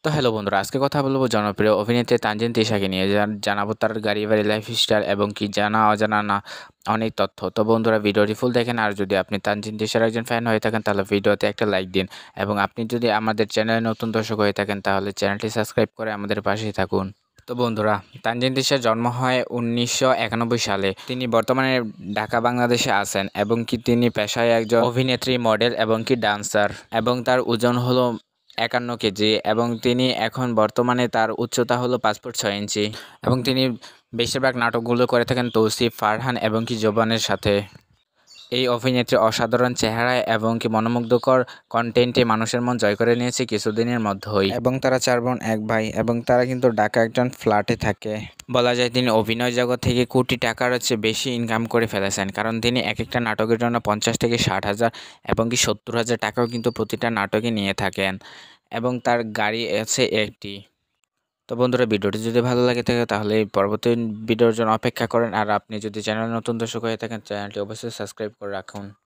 তো হ্যালো বন্ধুরা, আজকে কথা বলবো জনপ্রিয় অভিনেত্রী তানজিন তিশাকে নিয়ে। জানাবো তার গাড়ি বাড়ি লাইফস্টাইল এবং কি জানা অজানা না অনেক তথ্য। তো বন্ধুরা, ভিডিওটি ফুল দেখেন। আর যদি আপনি তানজিন তিশার একজন ফ্যান হয়ে থাকেন তাহলে ভিডিওতে একটা লাইক দিন, এবং আপনি যদি আমাদের চ্যানেলে নতুন দর্শক হয়ে থাকেন তাহলে চ্যানেলটি সাবস্ক্রাইব করে আমাদের পাশেই থাকুন। তো বন্ধুরা, তানজিন তিশার জন্ম হয় 1991 সালে। তিনি বর্তমানে ঢাকা বাংলাদেশে আছেন, এবং কি তিনি পেশায় একজন অভিনেত্রী, মডেল এবং কি ডান্সার, এবং তার ওজন হলো 51 কেজি, এবং তিনি এখন বর্তমানে তার উচ্চতা হলো 5 ফুট 6 ইঞ্চি, এবং তিনি বেশিরভাগ নাটকগুলো করে থাকেন তৌসিফ, ফারহান এবং কি জোবানের সাথে। এই অভিনেত্রী অসাধারণ চেহারায় এবং কি মনোমুগ্ধকর কন্টেন্টে মানুষের মন জয় করে নিয়েছে কিছুদিনের মধ্যেই। এবং তারা 4 বোন 1 ভাই, এবং তারা কিন্তু ঢাকা একজন ফ্ল্যাটে থাকে। বলা যায় তিনি অভিনয় জগৎ থেকে কোটি টাকার বেশি ইনকাম করে ফেলেছেন, কারণ তিনি এক একটা নাটকের জন্য 50 থেকে 60 হাজার এবং কি 70 হাজার টাকাও কিন্তু প্রতিটা নাটকে নিয়ে থাকেন, এবং তার গাড়ি আছে একটি। তো বন্ধুরা, ভিডিওটি যদি ভালো লাগে থাকে তাহলে পরবর্তী ভিডিওর জন্য অপেক্ষা করেন। আর আপনি যদি চ্যানেল নতুন দর্শক হয়ে থাকেন চ্যানেলটি অবশ্যই সাবস্ক্রাইব করে রাখুন।